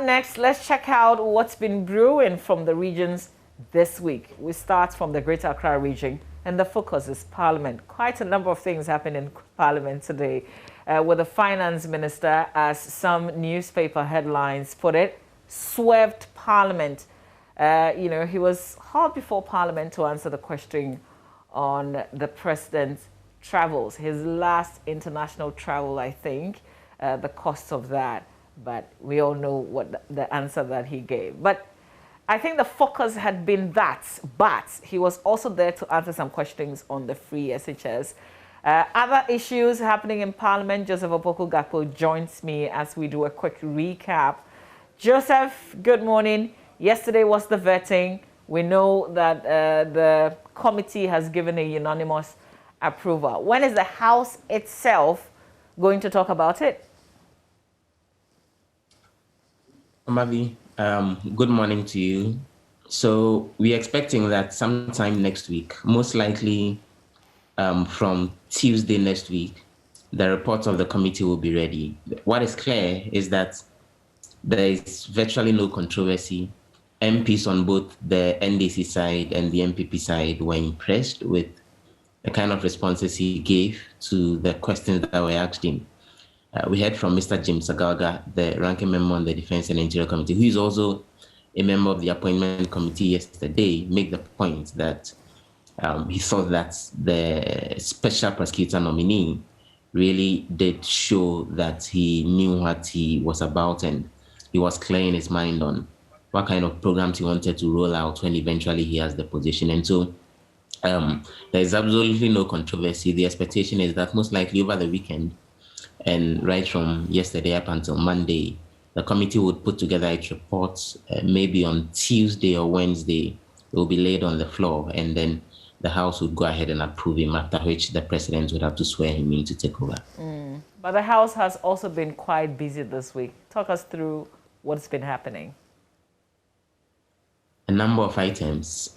next, let's check out what's been brewing from the regions this week. We start from the Greater Accra region, and the focus is Parliament. Quite a number of things happen in Parliament today, with the Finance Minister, as some newspaper headlines put it, swerved Parliament. He was hauled before Parliament to answer the question on the President's travels, his last international travel, I think, the cost of that. But we all know what the answer that he gave. But I think the focus had been that, but he was also there to answer some questions on the free SHS. Other issues happening in Parliament. Joseph Opoku-Gakpo joins me as we do a quick recap. Joseph, good morning. Yesterday was the vetting. We know that the committee has given a unanimous approval. When is the House itself going to talk about it? Mavi, good morning to you. So we're expecting that sometime next week, most likely from Tuesday next week, the report of the committee will be ready. What is clear is that there is virtually no controversy. MPs on both the NDC side and the MPP side were impressed with the kind of responses he gave to the questions that were asked him. We heard from Mr. James Agalga, the ranking member on the Defense and Interior Committee, who is also a member of the Appointment Committee yesterday, make the point that he thought that the Special Prosecutor nominee really did show that he knew what he was about, and he was clear in his mind on what kind of programs he wanted to roll out when eventually he has the position. And so there is absolutely no controversy. The expectation is that most likely over the weekend, and right from yesterday up until Monday, the committee would put together its report. Maybe on Tuesday or Wednesday, it will be laid on the floor, and then the House would go ahead and approve him, after which the President would have to swear him in to take over. But the House has also been quite busy this week. Talk us through what's been happening. A number of items.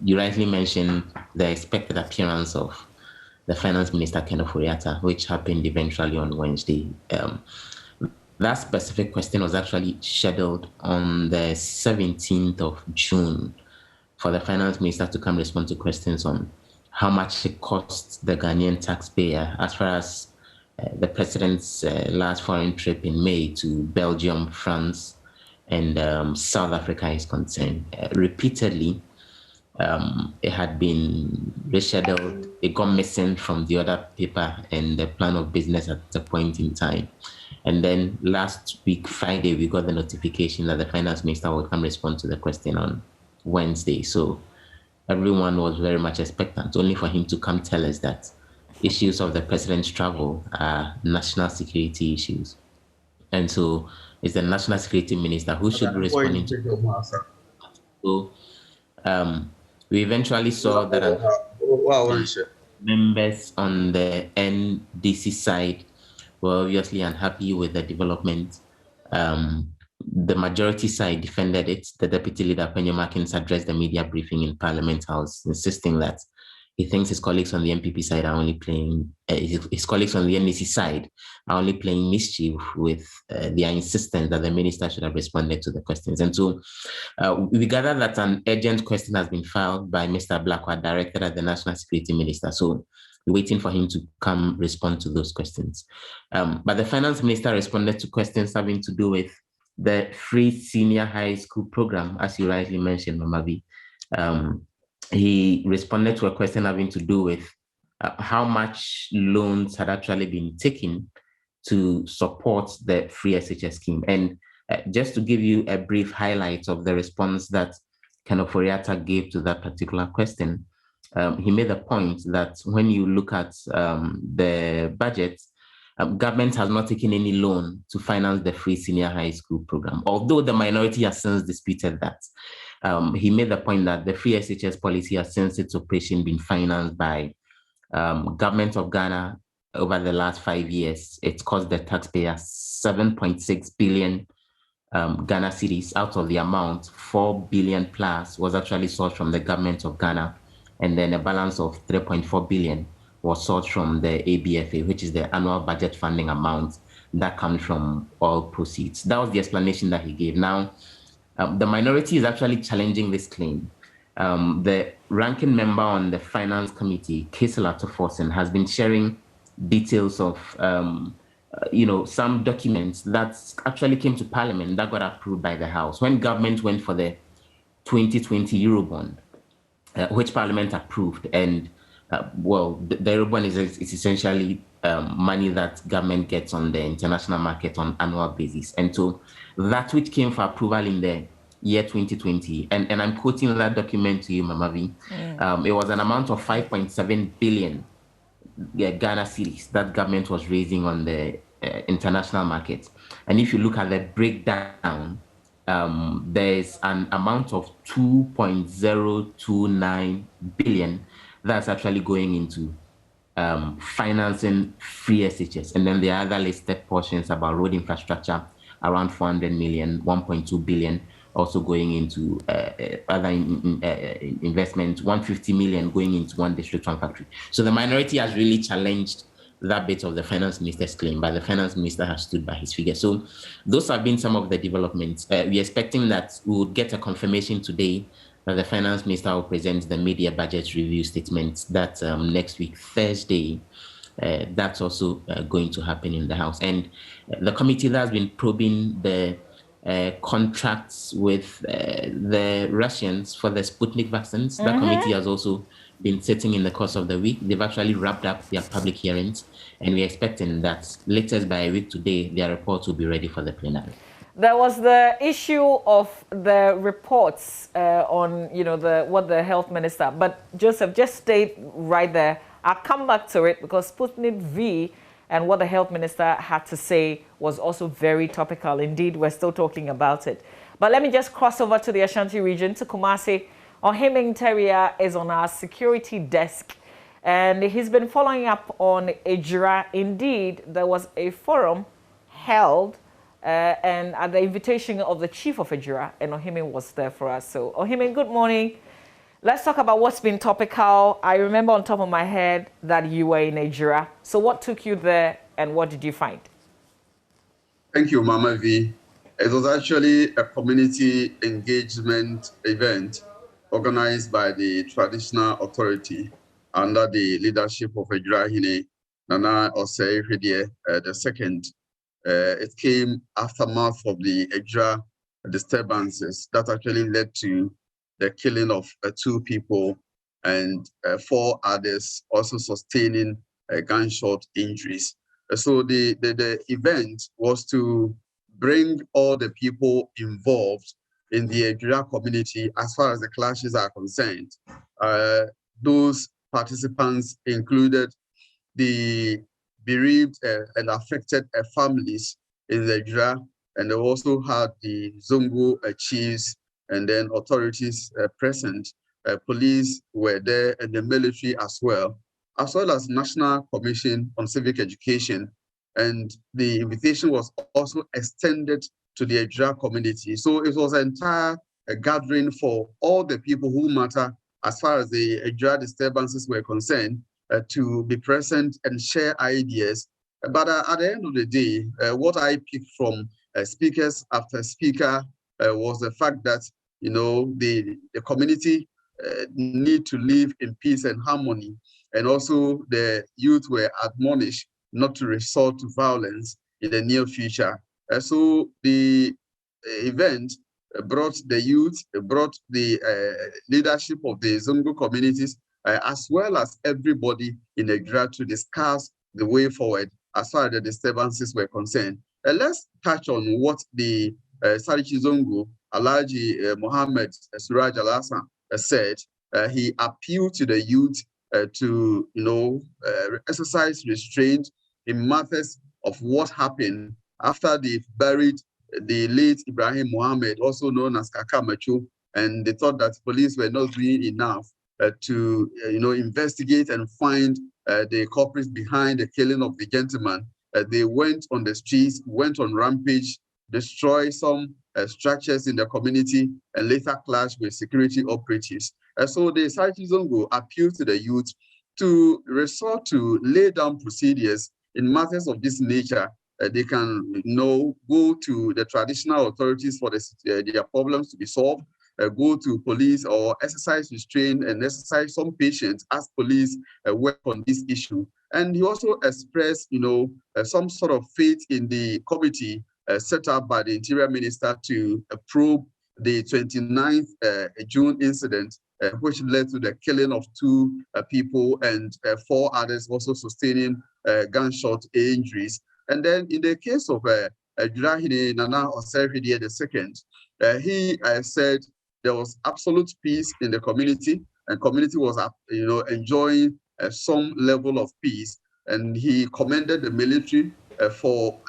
You rightly mentioned the expected appearance of the Finance Minister, Ken Ofori-Atta, which happened eventually on Wednesday. That specific question was actually scheduled on the 17th of June for the Finance Minister to come respond to questions on how much it costs the Ghanaian taxpayer as far as the President's last foreign trip in May to Belgium, France, and South Africa is concerned. Repeatedly, it had been rescheduled. It got missing from the other paper and the plan of business at the point in time. And then last week, Friday, we got the notification that the Finance Minister would come respond to the question on Wednesday. So everyone was very much expectant, only for him to come tell us that issues of the President's travel are national security issues. And so it's the National Security Minister who should be responding to it. So we eventually saw that members on the NDC side were obviously unhappy with the development. The majority side defended it. The Deputy Leader, Penyo Markins, addressed the media briefing in Parliament House, insisting that he thinks his colleagues on the MPP side are only playing, his colleagues on the NDC side are only playing mischief with their insistence that the minister should have responded to the questions. And so we gather that an urgent question has been filed by Mr. Blackwell, directed at the National Security Minister. So we're waiting for him to come respond to those questions. But the Finance Minister responded to questions having to do with the free senior high school program, as you rightly mentioned, Mamavi. He responded to a question having to do with how much loans had actually been taken to support the free SHS scheme. And just to give you a brief highlight of the response that Ken Ofori-Atta gave to that particular question, he made the point that when you look at the budget, government has not taken any loan to finance the free senior high school program, although the minority has since disputed that. He made the point that the free SHS policy has since its operation been financed by government of Ghana over the last 5 years. It's cost the taxpayer 7.6 billion Ghana cedis. Out of the amount, 4 billion plus was actually sourced from the government of Ghana, and then a balance of 3.4 billion was sourced from the ABFA, which is the annual budget funding amount that comes from oil proceeds. That was the explanation that he gave. Now, the minority is actually challenging this claim. The ranking member on the Finance Committee, Kesela Toforsen, has been sharing details of some documents that actually came to Parliament that got approved by the House when government went for the 2020 Eurobond, which Parliament approved. And the Eurobond is essentially money that government gets on the international market on annual basis. And so that which came for approval in the year 2020, and I'm quoting that document to you, Mama V, it was an amount of 5.7 billion Ghana cedis that government was raising on the international market. And if you look at the breakdown, there's an amount of 2.029 billion that's actually going into financing free SHS. And then the other listed portions about road infrastructure, around 400 million, 1.2 billion, also going into other investments, 150 million going into one district, one factory. So the minority has really challenged that bit of the finance minister's claim, but the finance minister has stood by his figure. So those have been some of the developments. We're expecting that we would get a confirmation today that the finance minister will present the media budget review statement that next week, Thursday. That's also going to happen in the House. And the committee that has been probing the contracts with the Russians for the Sputnik vaccines, that committee has also been sitting in the course of the week. They've actually wrapped up their public hearings, and we're expecting that latest by a week today, their report will be ready for the plenary. There was the issue of the reports on, what the health minister, but Joseph, just stay right there. I'll come back to it because Sputnik V and what the health minister had to say was also very topical. Indeed, we're still talking about it. But let me just cross over to the Ashanti region, to Kumasi. Ohiming Teria is on our security desk, and he's been following up on Ejura. Indeed, there was a forum held and at the invitation of the chief of Ejura, and Ohiming was there for us. So, Ohiming, good morning. Let's talk about what's been topical. I remember on top of my head that you were in Ejura. So what took you there and what did you find? Thank you, Mama V. It was actually a community engagement event organized by the traditional authority under the leadership of Ejura Hine, Nana Osei Hwedie II. It came aftermath of the Ejura disturbances that actually led to the killing of 2 people and 4 others also sustaining gunshot injuries. So the event was to bring all the people involved in the Ejura community as far as the clashes are concerned. Those participants included the bereaved and affected families in the Ejura, and they also had the Zongo chiefs and then authorities present. Police were there and the military as well as National Commission on Civic Education. And the invitation was also extended to the Ejura community. So it was an entire gathering for all the people who matter as far as the Ejura disturbances were concerned to be present and share ideas. But at the end of the day, what I picked from speakers after speaker was the fact that the community need to live in peace and harmony, and also the youth were admonished not to resort to violence in the near future. So the event brought the youth, brought the leadership of the Zongo communities, as well as everybody in the Ejura to discuss the way forward as far as the disturbances were concerned. Let's touch on what the Sarki Zongo, Alhaji Mohammed Suraj Al-Hassan said. He appealed to the youth to exercise restraint in matters of what happened after they buried the late Ibrahim Mohammed, also known as Kaka Macho, and they thought that police were not doing enough to investigate and find the culprits behind the killing of the gentleman. They went on the streets, went on rampage, destroyed some structures in the community, and later clashed with security operatives. So the Sarki Zongo appealed to the youth to resort to lay down procedures in matters of this nature they can go to the traditional authorities for their problems to be solved, go to police or exercise restraint and exercise some patience as police work on this issue. And he also expressed, some sort of faith in the committee set up by the Interior Minister to probe the 29th June incident, which led to the killing of 2 people and 4 others also sustaining gunshot injuries. And then in the case of Jurahine Nana Osirihide II, he said there was absolute peace in the community, and community was, enjoying some level of peace. And he commended the military for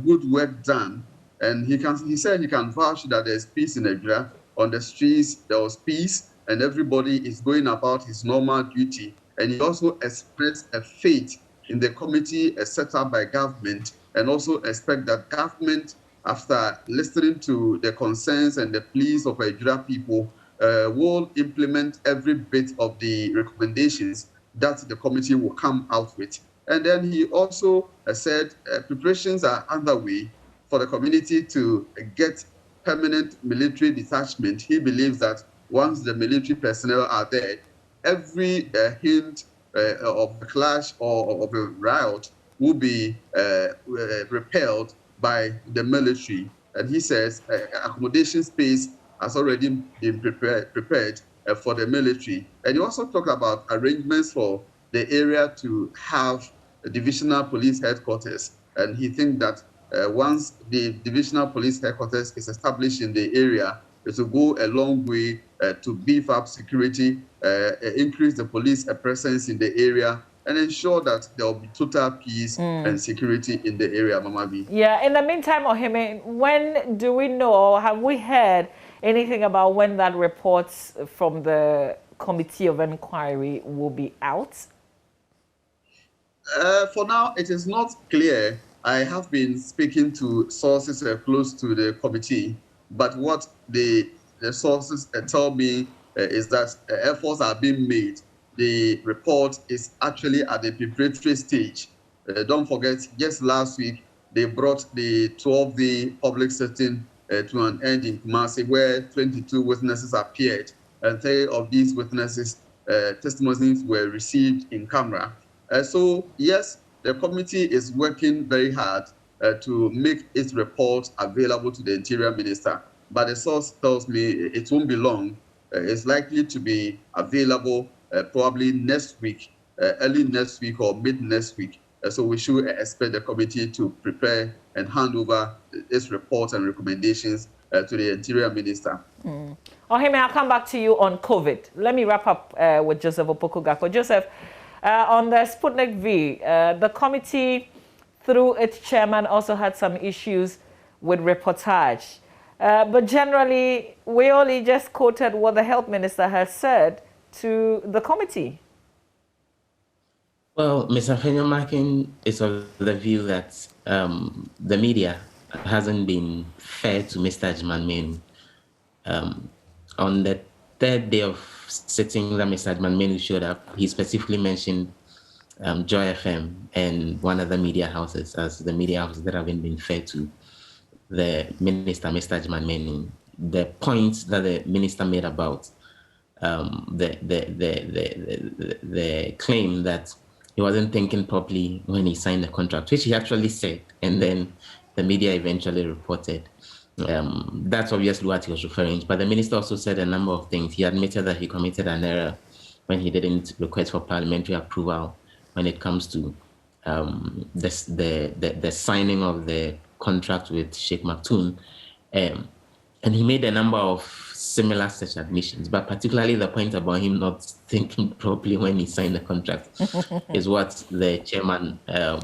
good work done. And he said he can vouch that there's peace in Nigeria. On the streets, there was peace, and everybody is going about his normal duty. And he also expressed a faith in the committee set up by government, and also expect that government, after listening to the concerns and the pleas of Nigeria people, will implement every bit of the recommendations that the committee will come out with. And then he also said preparations are underway for the community to get permanent military detachment. He believes that once the military personnel are there, every hint of a clash or of a riot will be repelled by the military. And he says accommodation space has already been prepared for the military. And he also talked about arrangements for the area to have a divisional police headquarters. And he thinks that once the divisional police headquarters is established in the area, it will go a long way to beef up security, increase the police presence in the area, and ensure that there will be total peace and security in the area, Mama V. Yeah, in the meantime, Ohime, when do we know, or have we heard anything about when that report from the Committee of Inquiry will be out? For now, it is not clear. I have been speaking to sources close to the committee, but what the sources tell me is that efforts are being made. The report is actually at the preparatory stage. Don't forget, just last week, they brought the 12-day public sitting to an end in Kumasi, where 22 witnesses appeared, and 3 of these witnesses' testimonies were received in camera. So, yes, the committee is working very hard to make its report available to the Interior Minister. But the source tells me it won't be long. It's likely to be available probably next week, early next week or mid next week. So we should expect the committee to prepare and hand over its report and recommendations to the Interior Minister. Ohime, I'll come back to you on COVID. Let me wrap up with Joseph Opoku-Gakpo. Joseph, on the Sputnik V, the committee, through its chairman, also had some issues with reportage. But generally, we only just quoted what the health minister has said to the committee. Well, Mr. Fenyomakin is of the view that the media hasn't been fair to Mr. Ajman Menu. On the 3rd day of sitting that Mr. Ajman Menu showed up, he specifically mentioned Joy FM and one other media houses as the media houses that haven't been fair to the minister, Mr. Ajman Menu. The points that the minister made about the claim that he wasn't thinking properly when he signed the contract, which he actually said, and then the media eventually reported. That's obviously what he was referring to. But the minister also said a number of things. He admitted that he committed an error when he didn't request for parliamentary approval when it comes to the signing of the contract with Sheikh Maktoum. And he made a number of similar such admissions, but particularly the point about him not thinking properly when he signed the contract is what the chairman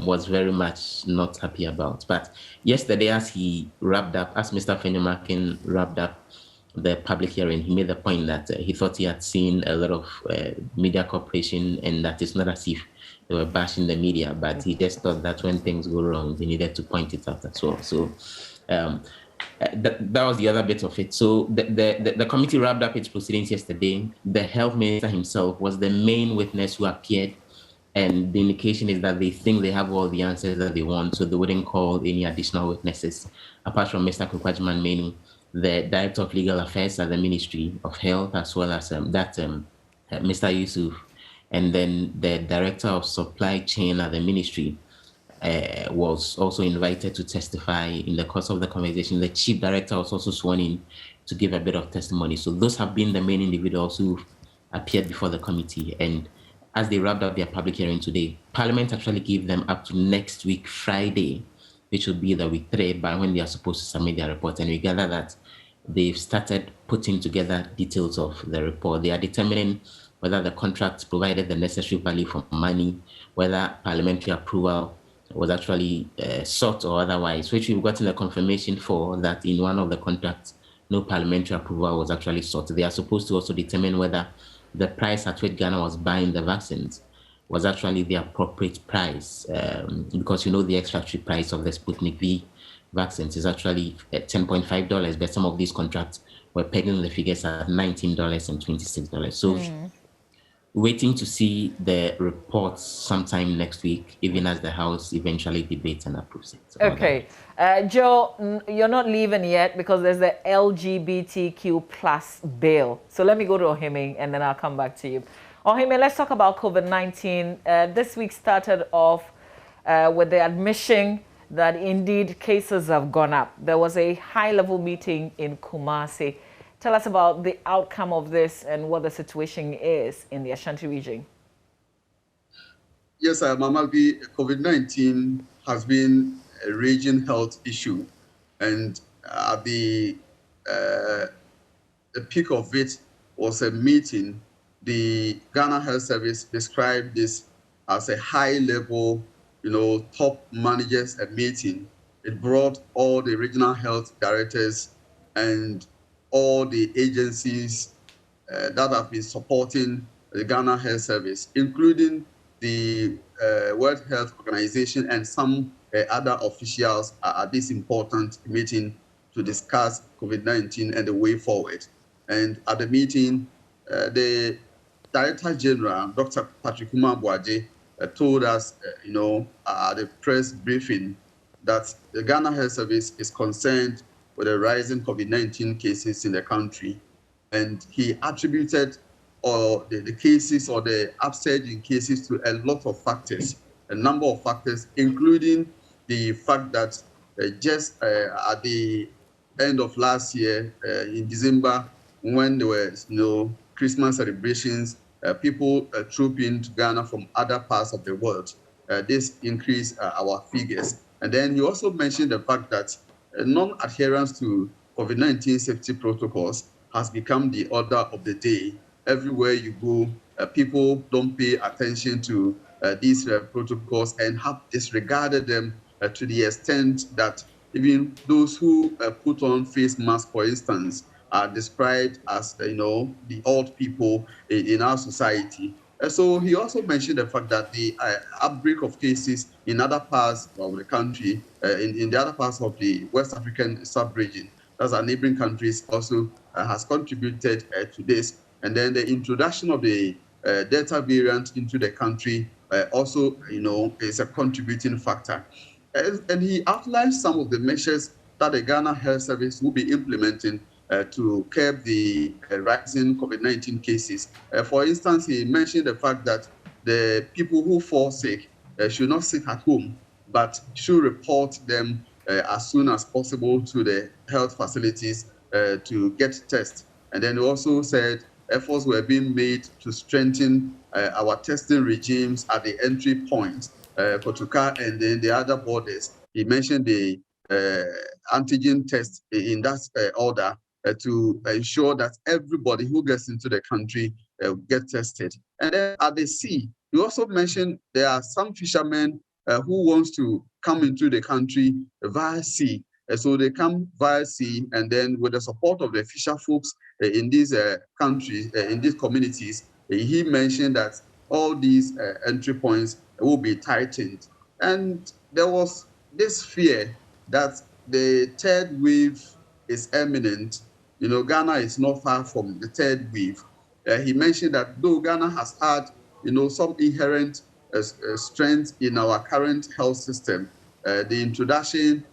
was very much not happy about. But yesterday, as he wrapped up, as Mr. Fenyomakin wrapped up the public hearing, he made the point that he thought he had seen a lot of media cooperation, and that it's not as if they were bashing the media, but he just thought that when things go wrong, they needed to point it out as well. So that was the other bit of it. So the committee wrapped up its proceedings yesterday. The health minister himself was the main witness who appeared And the indication is that they think they have all the answers that they want, so they wouldn't call any additional witnesses, apart from Mr. Kukwajiman Menu, the Director of Legal Affairs at the Ministry of Health, as well as Mr. Yusuf, and then the Director of Supply Chain at the Ministry was also invited to testify. In the course of the conversation, the Chief Director was also sworn in to give a bit of testimony. So those have been the main individuals who appeared before the committee. And as they wrapped up their public hearing today, Parliament actually gave them up to next week, Friday, which will be the week 3, by when they are supposed to submit their report. And we gather that they've started putting together details of the report. They are determining whether the contract provided the necessary value for money, whether parliamentary approval was actually sought or otherwise, which we've gotten a confirmation for that in one of the contracts, no parliamentary approval was actually sought. They are supposed to also determine whether the price at which Ghana was buying the vaccines was actually the appropriate price, because the extractory price of the Sputnik V vaccines is actually at $10.5, but some of these contracts were pegging the figures at $19 and $26. So waiting to see the reports sometime next week, even as the House eventually debates and approves it. Okay. Joe, you're not leaving yet because there's the LGBTQ plus bill. So let me go to Ohime and then I'll come back to you. Ohime, let's talk about COVID-19. This week started off with the admission that indeed cases have gone up. There was a high-level meeting in Kumasi. Tell us about the outcome of this and what the situation is in the Ashanti region. Yes, Mama V, COVID-19 has been a region health issue. And at the peak of it was a meeting. The Ghana Health Service described this as a high-level, top managers meeting. It brought all the regional health directors and all the agencies that have been supporting the Ghana Health Service, including the World Health Organization and some other officials at this important meeting to discuss COVID-19 and the way forward. And at the meeting, the Director General, Dr. Patrick Umar-Boaje, told us, at the press briefing that the Ghana Health Service is concerned with the rising COVID-19 cases in the country. And he attributed the cases or the upsurge in cases to a lot of factors, a number of factors, including the fact that just at the end of last year, in December, when there were Christmas celebrations, people trooped into Ghana from other parts of the world. This increased our figures. And then he also mentioned the fact that non-adherence to COVID-19 safety protocols has become the order of the day. Everywhere you go, people don't pay attention to these protocols and have disregarded them to the extent that even those who put on face masks, for instance, are described as the old people in our society. So he also mentioned the fact that the outbreak of cases in other parts of the country, in the other parts of the West African sub-region, that's our neighboring countries, also has contributed to this. And then the introduction of the Delta variant into the country also, is a contributing factor. And he outlined some of the measures that the Ghana Health Service will be implementing to curb the rising COVID-19 cases. For instance, he mentioned the fact that the people who fall sick should not sit at home, but should report them as soon as possible to the health facilities to get tests. And then he also said efforts were being made to strengthen our testing regimes at the entry points, Kotuka and then the other borders. He mentioned the antigen test in that order to ensure that everybody who gets into the country get tested. And then at the sea, you also mentioned there are some fishermen who wants to come into the country via sea. So they come via sea, and then with the support of the fisher folks in these countries, in these communities, he mentioned that all these entry points will be tightened. And there was this fear that the third wave is imminent. Ghana is not far from the third wave. He mentioned that though Ghana has had, some inherent strength in our current health system. The introduction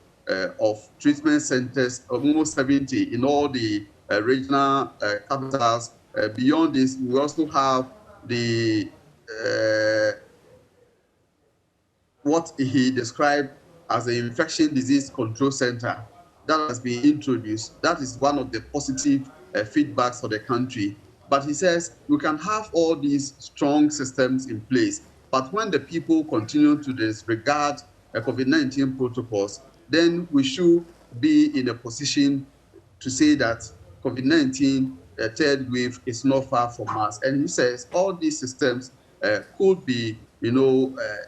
of treatment centers, almost 70 in all the regional capitals. Beyond this, we also have the what he described as the infection disease control center that has been introduced. That is one of the positive feedbacks for the country. But he says we can have all these strong systems in place, but when the people continue to disregard COVID-19 protocols, then we should be in a position to say that COVID-19, the third wave, is not far from us. And he says all these systems could be,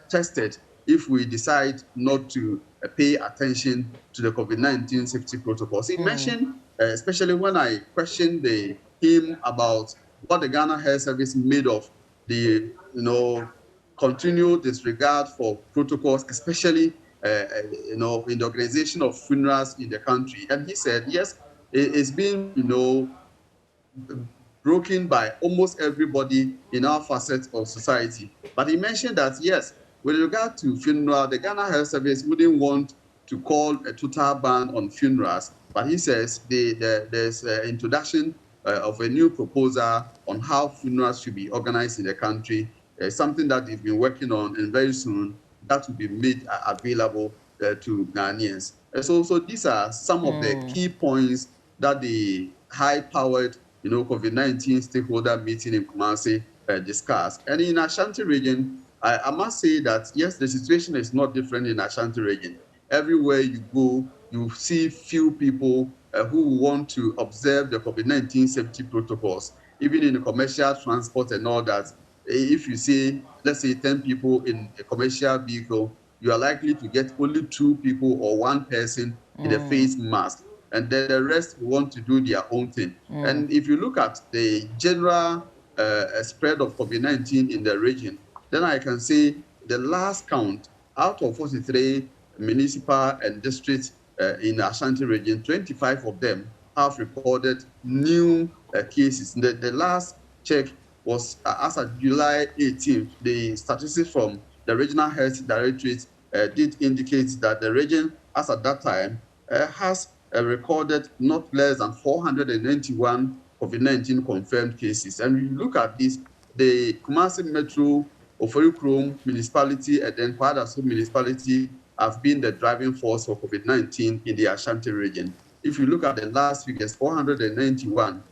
tested if we decide not to pay attention to the COVID-19 safety protocols. He mentioned, especially when I questioned him about what the Ghana Health Service made of the, continued disregard for protocols, especially, in the organization of funerals in the country. And he said, yes, it's been, broken by almost everybody in our facets of society. But he mentioned that, yes, with regard to funeral, the Ghana Health Service wouldn't want to call a total ban on funerals. But he says there's an introduction of a new proposal on how funerals should be organized in the country, something that they've been working on, and very soon that will be made available to Ghanaians. So these are some of the key points that the high-powered COVID-19 stakeholder meeting in Kumasi discussed. And in Ashanti Region, I must say that, yes, the situation is not different in Ashanti Region. Everywhere you go, you see few people who want to observe the COVID-19 safety protocols, even in the commercial transport and all that. If you see, let's say 10 people in a commercial vehicle, you are likely to get only 2 people or 1 person in a face mask. And then the rest want to do their own thing. And if you look at the general spread of COVID-19 in the region, then I can say the last count, out of 43 municipal and districts in Ashanti Region, 25 of them have recorded new cases. The last check was as of July 18th. The statistics from the Regional Health Directorate did indicate that the region, as at that time, has recorded not less than 491 COVID-19 confirmed cases. And when you look at this, the Kumasi Metro, Oforikrom municipality, and then Kwadaso municipality have been the driving force for COVID-19 in the Ashanti region. If you look at the last figures, 491,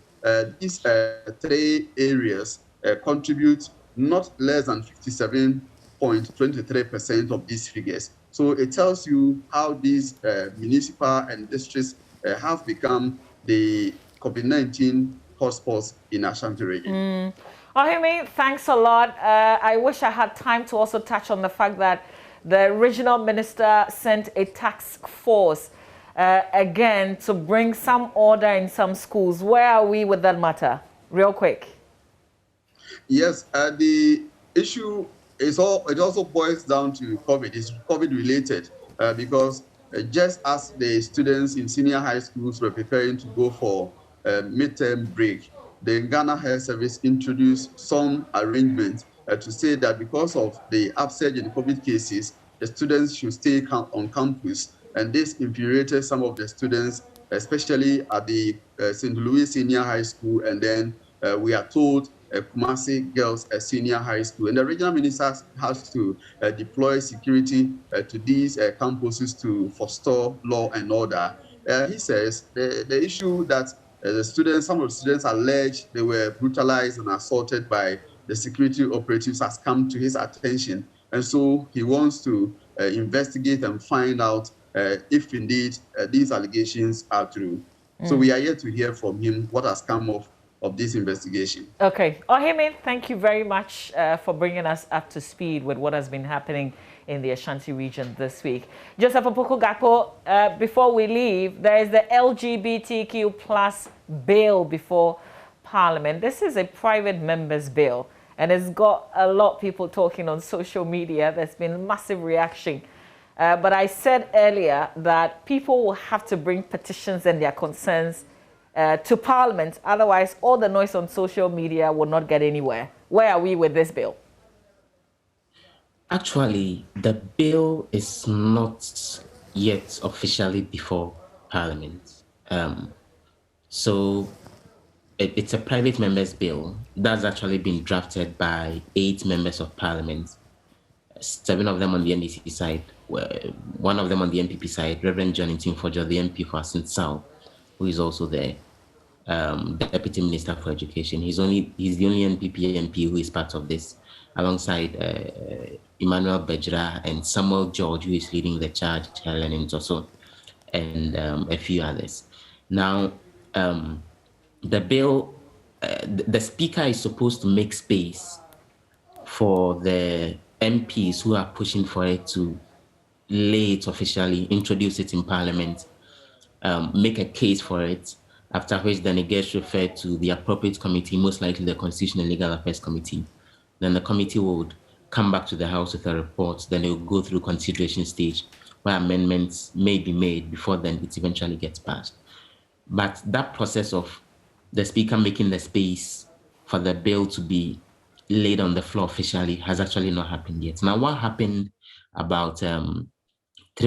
these 3 areas contribute not less than 57.23% of these figures. So it tells you how these municipal and districts have become the COVID-19 hotspots in Ashanti region. Ohime, thanks a lot. I wish I had time to also touch on the fact that the regional minister sent a task force again to bring some order in some schools. Where are we with that matter? Real quick. Yes, the issue it also boils down to COVID. It's COVID related because just as the students in senior high schools were preparing to go for midterm break, the Ghana Health Service introduced some arrangements to say that because of the upsurge in COVID cases, the students should stay on campus. And this infuriated some of the students, especially at the St. Louis Senior High School, and then we are told Kumasi Girls Senior High School. And the regional minister has to deploy security to these campuses to forestall law and order. He says the issue that some of the students alleged they were brutalized and assaulted by the security operatives has come to his attention. And so he wants to investigate and find out if indeed these allegations are true. So we are yet to hear from him what has come of this investigation. Okay. Ohime, thank you very much for bringing us up to speed with what has been happening in the Ashanti region this week. Joseph Opoku-Gakpo, before we leave, there is the LGBTQ plus bill before Parliament. This is a private member's bill, and it's got a lot of people talking on social media. There's been massive reaction. But I said earlier that people will have to bring petitions and their concerns to Parliament. Otherwise, all the noise on social media will not get anywhere. Where are we with this bill? Actually, the bill is not yet officially before Parliament. So it's a private member's bill that's actually been drafted by 8 members of Parliament, 7 of them on the NDC side, 1 of them on the NPP side, Reverend John Intimfojo, the MP for Asint South, who is also there, Deputy Minister for Education. He's the only NPP MP who is part of this, alongside Emmanuel Bejra and Samuel George, who is leading the charge, Helen Ntoso, and a few others. Now, the bill, the Speaker is supposed to make space for the MPs who are pushing for it to lay it officially, introduce it in Parliament, make a case for it, after which then it gets referred to the appropriate committee, most likely the Constitutional and Legal Affairs Committee. Then the committee would come back to the House with a report, then it will go through consideration stage where amendments may be made before then it eventually gets passed. But that process of the Speaker making the space for the bill to be laid on the floor officially has actually not happened yet. Now, what happened about 3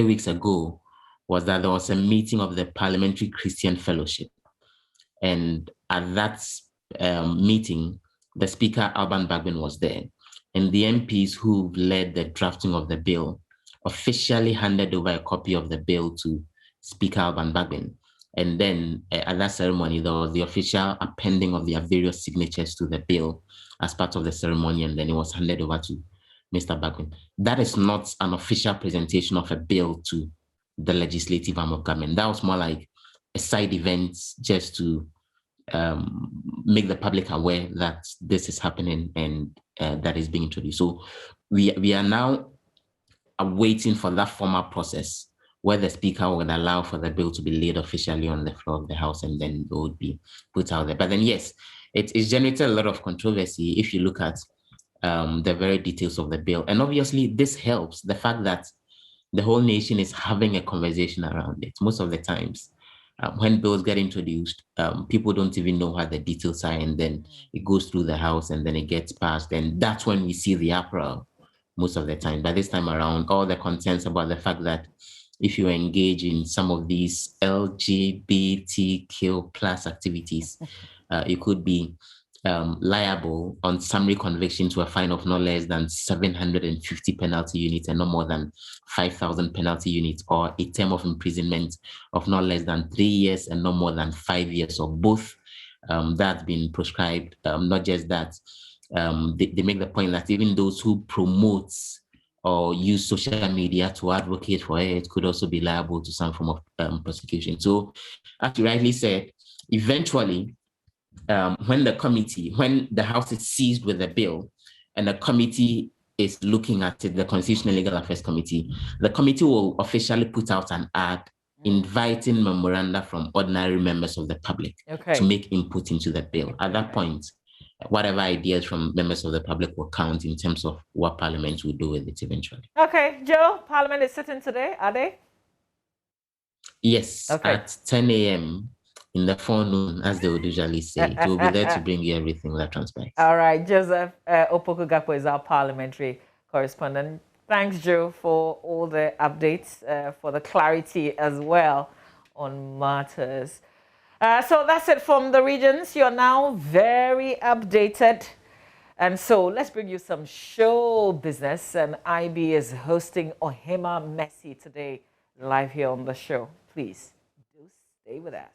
weeks ago was that there was a meeting of the Parliamentary Christian Fellowship. And at that meeting, the Speaker, Alban Bagbin, was there. And the MPs who led the drafting of the bill officially handed over a copy of the bill to Speaker Alban Bagbin. And then at that ceremony, there was the official appending of their various signatures to the bill as part of the ceremony, and then it was handed over to Mr. Bagbin. That is not an official presentation of a bill to the legislative arm of government. That was more like a side event just to make the public aware that this is happening and that is being introduced. So we are now waiting for that formal process where the Speaker would allow for the bill to be laid officially on the floor of the House, and then it would be put out there. But then, yes, it's generated a lot of controversy if you look at the very details of the bill. And obviously, this helps the fact that the whole nation is having a conversation around it. Most of the times, when bills get introduced, people don't even know how the details are, and then it goes through the House, and then it gets passed. And that's when we see the uproar most of the time. But this time around, all the concerns about the fact that if you engage in some of these LGBTQ plus activities, you could be liable on summary conviction to a fine of no less than 750 penalty units and no more than 5,000 penalty units, or a term of imprisonment of no less than 3 years and no more than 5 years, or both. That's been prescribed. Not just that, they make the point that even those who promote or use social media to advocate for it could also be liable to some form of prosecution. So, as you rightly said, eventually, when the House is seized with the bill and the committee is looking at it, the Constitutional and Legal Affairs Committee, the committee will officially put out an ad inviting memoranda from ordinary members of the public to make input into the bill. At that point, whatever ideas from members of the public will count in terms of what Parliament will do with it eventually. Okay, Joe, Parliament is sitting today, are they? Yes, at 10 a.m. in the forenoon, as they would usually say. We'll be there to bring you everything that transpires. All right, Joseph Opoku-Gakpo is our parliamentary correspondent. Thanks, Joe, for all the updates, for the clarity as well on matters. So that's it from the regions. You're now very updated. And so let's bring you some show business. And IB is hosting Ohima Messi today, live here on the show. Please do stay with us.